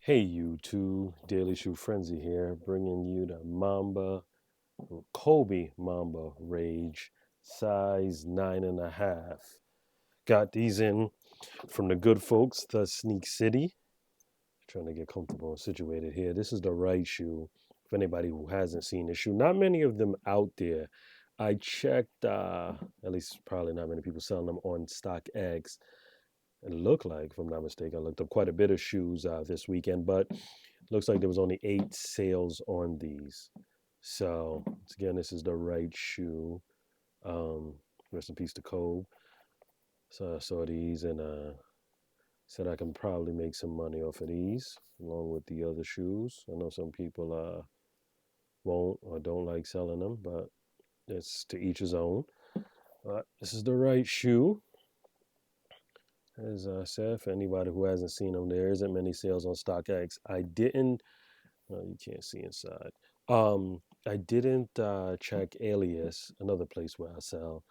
Hey YouTube, Dailyshoefrenzy here, bringing you the Kobe Mamba Rage, size 9.5. Got these in from the good folks, the Sneak City. Trying to get comfortable and situated here. This is the right shoe for anybody who hasn't seen the shoe. Not many of them out there. I checked, at least probably not many people selling them on StockX. It looked like, if I'm not mistaken, I looked up quite a bit of shoes this weekend, but looks like there was only 8 sales on these. So once again, this is the right shoe. Um, Rest in peace to Kobe. So I saw these and said I can probably make some money off of these along with the other shoes. I know some people won't or don't like selling them, but it's to each his own. But this is the right shoe. As I said, for anybody who hasn't seen them, there isn't many sales on StockX. I didn't. No, you can't see inside. I didn't check Alias, another place where I sell,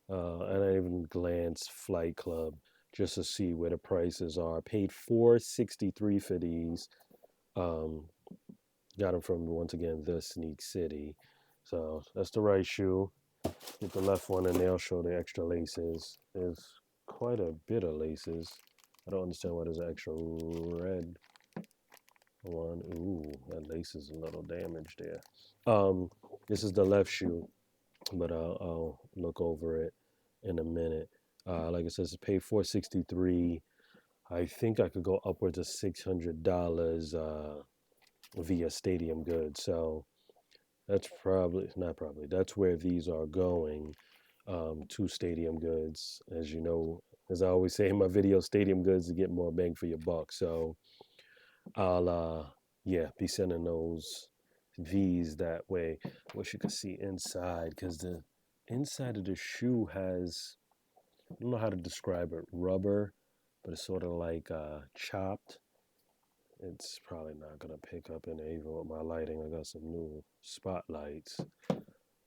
and I even glanced Flight Club just to see where the prices are. I paid $463 for these. Um, got them from once again the Sneak City. So that's the right shoe. Get the left one, and they'll show the extra laces. There's quite a bit of laces. I don't understand why there's an extra red one. Ooh, that lace is a little damaged there. Um, this is the left shoe, but I'll look over it in a minute. Like I said, it's paid $463. I think I could go upwards of $600 via Stadium Goods. So that's probably not probably. That's where these are going to Stadium Goods. As you know, as I always say in my video, Stadium Goods to get more bang for your buck. So I'll yeah, be sending these that way. Wish you could see inside because the inside of the shoe has, I don't know how to describe it, rubber, but it's sort of like chopped. It's probably not gonna pick up in even with my lighting. I got some new spotlights,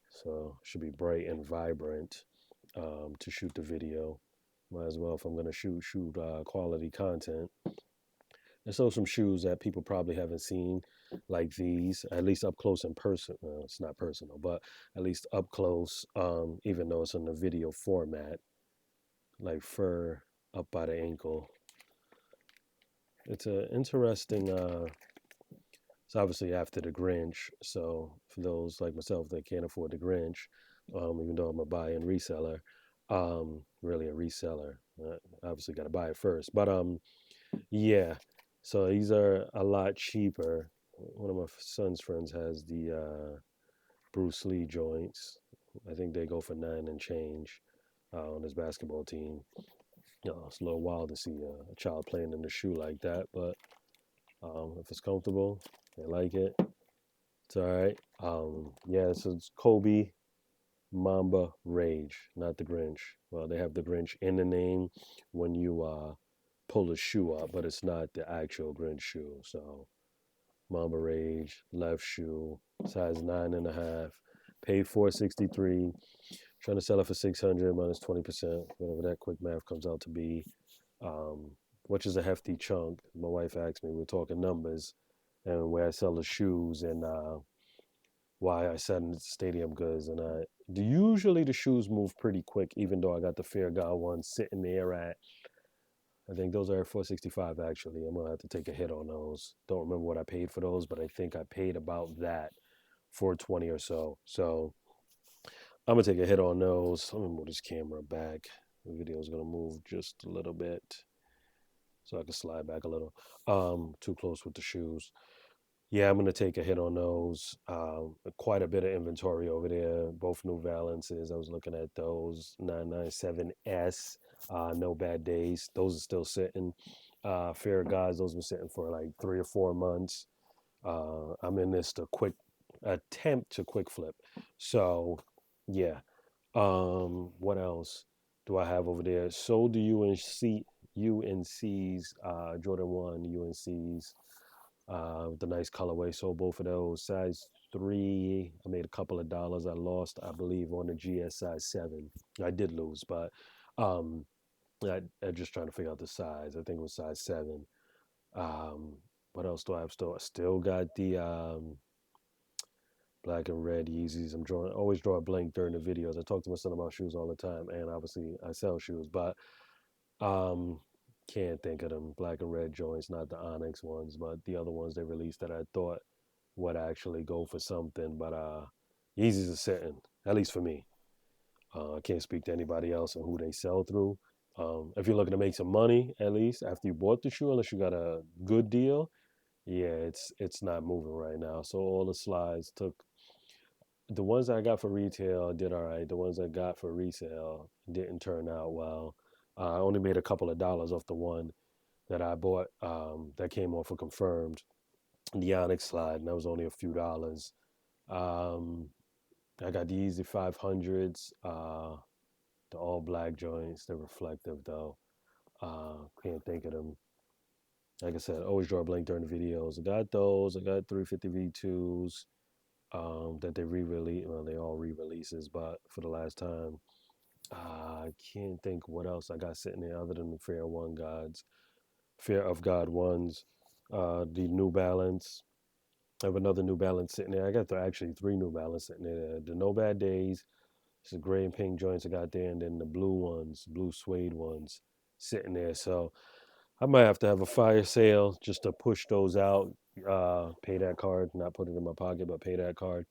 so it should be bright and vibrant to shoot the video. Might as well, if I'm gonna shoot quality content. There's also some shoes that people probably haven't seen, like these, at least up close and person. It's not personal, but at least up close, even though it's in the video format, like fur up by the ankle. It's an interesting. It's obviously after the Grinch, so for those like myself that can't afford the Grinch, even though I'm a buy-in reseller, really a reseller. Obviously, got to buy it first, but yeah. So these are a lot cheaper. One of my son's friends has the Bruce Lee joints. I think they go for 9 and change on his basketball team. It's a little wild to see a child playing in a shoe like that, but if it's comfortable, they like it. It's all right. Yeah, so it's Kobe Mamba Rage, not the Grinch. Well, they have the Grinch in the name when you pull the shoe up, but it's not the actual Grinch shoe. So Mamba Rage, left shoe, size 9.5, paid $463. Trying to sell it for 600 minus 20%, whatever that quick math comes out to be, um, which is a hefty chunk. My wife asked me, we're talking numbers, and where I sell the shoes and why I said in Stadium Goods. And usually the shoes move pretty quick, even though I got the Fair God ones sitting there at, I think those are 465 actually. I'm gonna have to take a hit on those. Don't remember what I paid for those, but I think I paid about that, 420 or so. So I'm gonna take a hit on those. Let me move this camera back. The video is gonna move just a little bit so I can slide back a little. Too close with the shoes. Yeah, I'm gonna take a hit on those. Quite a bit of inventory over there. Both New Balances. I was looking at those 997S. No bad days. Those are still sitting. Fair guys. Those been sitting for like 3 or 4 months. I'm in this to quick attempt to quick flip. So yeah. What else do I have over there? Sold the UNC's Jordan 1 UNC's with the nice colorway. So both of those size 3. I made a couple of dollars. I lost, I believe, on the GS size 7. I did lose, but I just trying to figure out the size. I think it was size 7. Um, What else do I have still? I still got the black and red Yeezys. I'm drawing, always draw a blank during the videos. I talk to my son about shoes all the time, and obviously I sell shoes, but um, can't think of them. Black and red joints, not the Onyx ones, but the other ones they released that I thought would actually go for something. But Yeezys are sitting, at least for me. I can't speak to anybody else and who they sell through. If you're looking to make some money, at least after you bought the shoe, unless you got a good deal, yeah, it's not moving right now. So all the slides took the ones I got for retail did all right. The ones I got for resale didn't turn out well. I only made a couple of dollars off the one that I bought that came off a confirmed the Onyx slide, and that was only a few dollars. Um, I got the Easy 500s, the all black joints. They're reflective though. Can't think of them. Like I said, always draw a blank during the videos. I got those. I got 350 V2s that they re-release. Well, they all re-releases, but for the last time, I can't think what else I got sitting there other than the Fear of God ones. The New Balance. I have another New Balance sitting there. I got actually three New Balance sitting there. The No Bad Days. It's the gray and pink joints I got there, and then the blue ones, blue suede ones, sitting there. So I might have to have a fire sale just to push those out. Pay that card, not put it in my pocket, but pay that card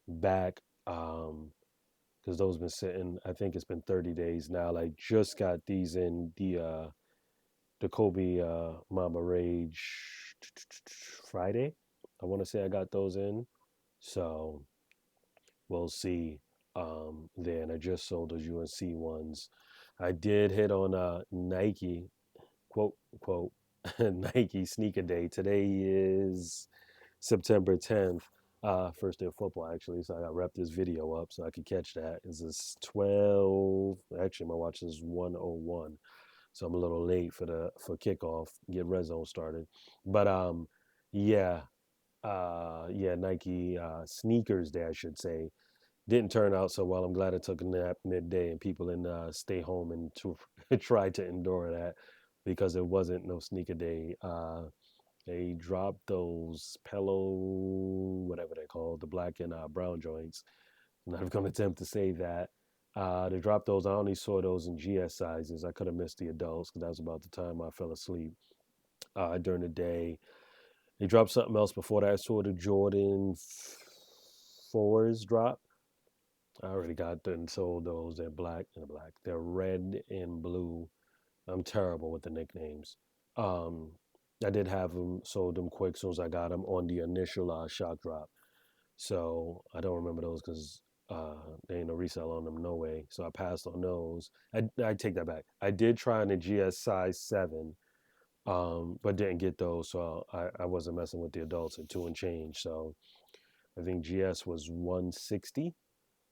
back. Because those been sitting. I think it's been 30 days now. Like just got these in the Kobe Mamba Rage Friday. I want to say I got those in. So we'll see. Then I just sold those UNC ones. I did hit on Nike, quote quote Nike sneaker day. Today is September 10th. First day of football actually, so I got wrap this video up so I could catch that. Is this 12? Actually, my watch is 101, so I'm a little late for kickoff. Get red zone started, but yeah, yeah, Nike sneakers day I should say didn't turn out so well. I'm glad I took a nap midday and people in stay home and to try to endure that because it wasn't no sneaker day. They dropped those pillow, whatever they're called, the black and brown joints. I'm not going to attempt to say that. They dropped those. I only saw those in GS sizes. I could have missed the adults because that was about the time I fell asleep during the day. They dropped something else before that. I saw the Jordan 4s drop. I already got them and sold those. They're black and black. They're red and blue. I'm terrible with the nicknames. Um, I did have them, sold them quick as soon as I got them on the initial shock drop. So I don't remember those because there ain't no resale on them, no way. So I passed on those. I take that back. I did try in the GS size 7, but didn't get those. So I wasn't messing with the adults at 2 and change. So I think GS was 160,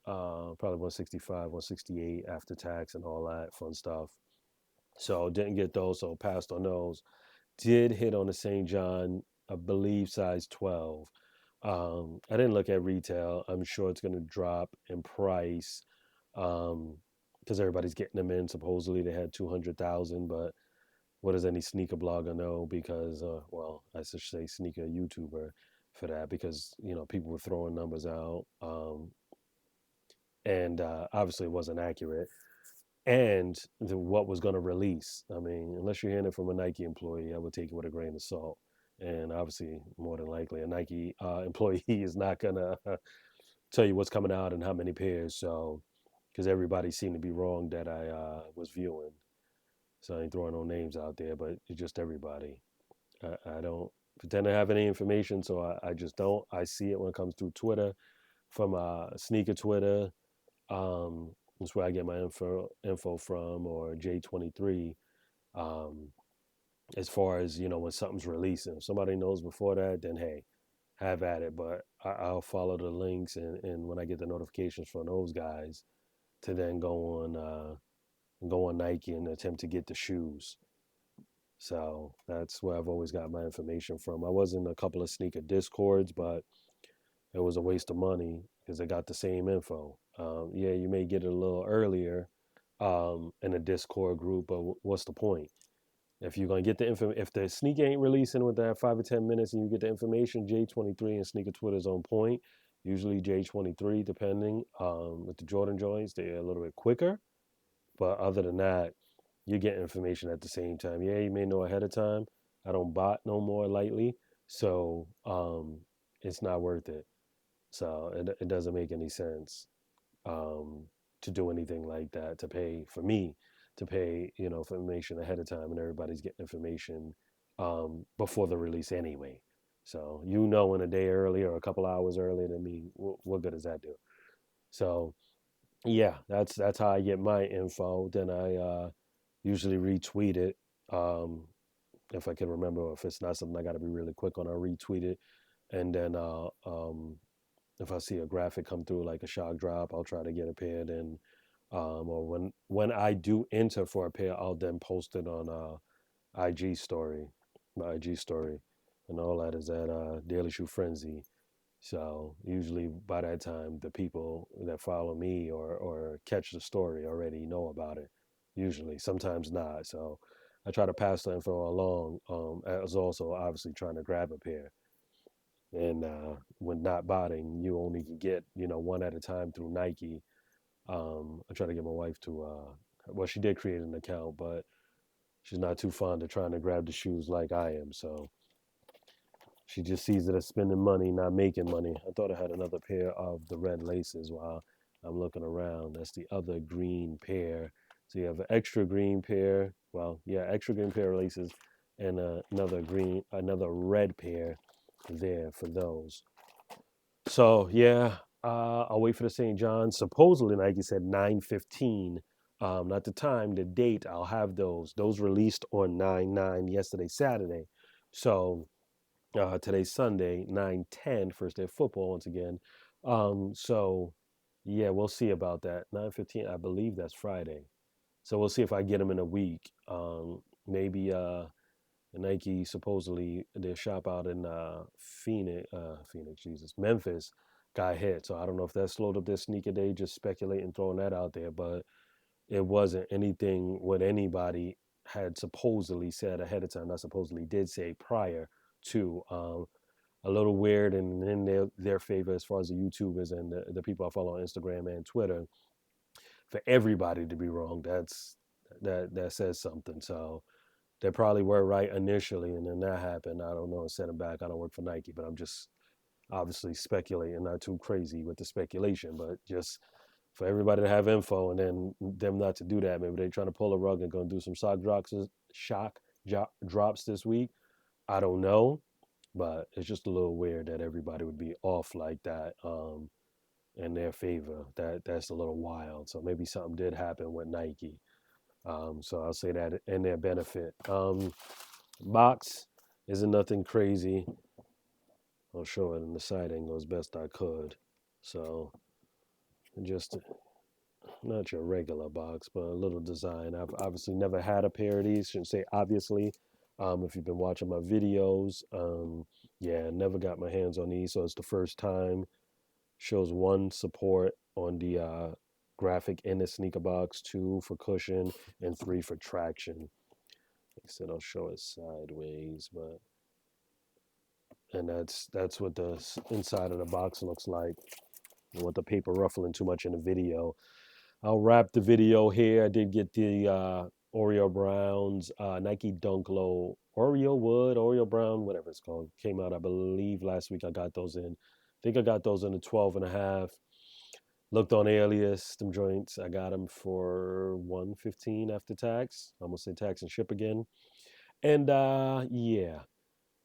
probably 165, 168 after tax and all that fun stuff. So didn't get those, so passed on those. Did hit on the St. John, I believe size 12. I didn't look at retail. I'm sure it's going to drop in price because everybody's getting them in. Supposedly they had 200,000, but what does any sneaker blogger know? Because, well, I should say sneaker YouTuber for that because, people were throwing numbers out and obviously it wasn't accurate. And what was going to release. I mean, unless you're hearing it from a Nike employee, I would take it with a grain of salt. And obviously, more than likely, a Nike employee is not going to tell you what's coming out and how many pairs. So, because everybody seemed to be wrong that I was viewing. So I ain't throwing no names out there, but it's just everybody. I don't pretend to have any information, so I just don't. I see it when it comes through Twitter, from sneaker Twitter, that's where I get my info from, or J23. Um, as far as when something's releasing, if somebody knows before that, then hey, have at it. But I'll follow the links, and when I get the notifications from those guys, to then go on Nike and attempt to get the shoes. So that's where I've always got my information from. I was in a couple of sneaker discords, but it was a waste of money because I got the same info. Yeah, you may get it a little earlier in a Discord group, but what's the point? If you're gonna get the info, if the sneaker ain't releasing with that 5 or 10 minutes, and you get the information, J23 and sneaker Twitter's on point. Usually J23, depending. With the Jordan joints, they're a little bit quicker. But other than that, you get information at the same time. Yeah, you may know ahead of time. I don't bot no more lightly, so it's not worth it. So it doesn't make any sense um, to do anything like that, to pay for me to pay, for information ahead of time, and everybody's getting information before the release anyway. So in a day early or a couple hours earlier than me, what good does that do? So yeah, that's how I get my info. Then I usually retweet it. Um, if I can remember, if it's not something I got to be really quick on, I'll retweet it. And then if I see a graphic come through like a shock drop, I'll try to get a pair. Then, or when I do enter for a pair, I'll then post it on IG story, my IG story, and all that is at Dailyshoefrenzy. So usually by that time, the people that follow me or catch the story already know about it. Usually, sometimes not. So I try to pass the info along. As also obviously trying to grab a pair. And when not botting, you only can get one at a time through Nike. I try to get my wife to. Well, she did create an account, but she's not too fond of trying to grab the shoes like I am. So she just sees it as spending money, not making money. I thought I had another pair of the red laces while I'm looking around. That's the other green pair. So you have an extra green pair. Well, yeah, extra green pair of laces and another red pair there for those. So yeah, I'll wait for the St. John. Supposedly, Nike said 9:15. Not the time, the date. I'll have those. Those released on 9/9 yesterday, Saturday. So today's Sunday, 9:10, first day of football once again. So yeah, we'll see about that. 9:15, I believe that's Friday. So we'll see if I get them in a week. Maybe Nike supposedly their shop out in Phoenix, Jesus, Memphis got hit. So I don't know if that slowed up their sneaker day. Just speculating, throwing that out there, but it wasn't anything what anybody had supposedly said ahead of time. Not supposedly did say prior to. A little weird and in their favor as far as the YouTubers and the people I follow on Instagram and Twitter, for everybody to be wrong. That says something. So they probably were right initially, and then that happened. I don't know. And sent them back. I don't work for Nike, but I'm just obviously speculating, not too crazy with the speculation, but just for everybody to have info and then them not to do that. Maybe they're trying to pull a rug and going to do some drops this week. I don't know, but it's just a little weird that everybody would be off like that in their favor. That's a little wild. So maybe something did happen with Nike. So I'll say that in their benefit. Box isn't nothing crazy. I'll show it in the side angle as best I could. So just not your regular box, but a little design. I've obviously never had a pair of these. Shouldn't say obviously. If you've been watching my videos, yeah, never got my hands on these, so it's the first time. Shows one support on the graphic in the sneaker box, two for cushion, and three for traction. Like I said, I'll show it sideways, but and that's what the inside of the box looks like. I don't want the paper ruffling too much in the video. I'll wrap the video here. I did get the Oreo Browns, Nike Dunk Low, Oreo Wood, Oreo Brown, whatever it's called. Came out, I believe, last week. I got those in. I think I got those in the 12 and a half. Looked on Alias, them joints. I got them for 115 after tax. Almost say tax and ship again. And yeah,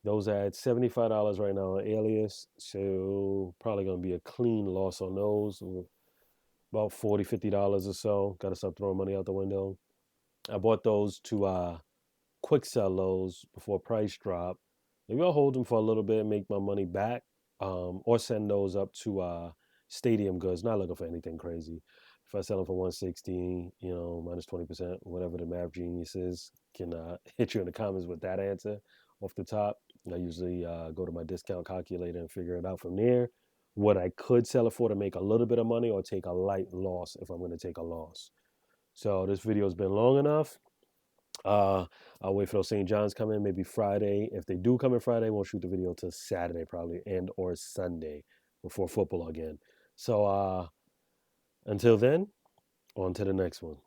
those at $75 right now on Alias. So probably gonna be a clean loss on those. About $40, $50 or so. Gotta stop throwing money out the window. I bought those to quick sell those before price drop. Maybe I'll hold them for a little bit and make my money back, or send those up to Stadium Goods. Not looking for anything crazy. If I sell them for 160, minus 20%, whatever the math genius is, can hit you in the comments with that answer off the top. I usually go to my discount calculator and figure it out from there. What I could sell it for to make a little bit of money or take a light loss if I'm going to take a loss. So this video has been long enough. Uh, I'll wait for those St. John's come in, maybe Friday. If they do come in Friday, we'll shoot the video till Saturday probably and or Sunday before football again. So until then, on to the next one.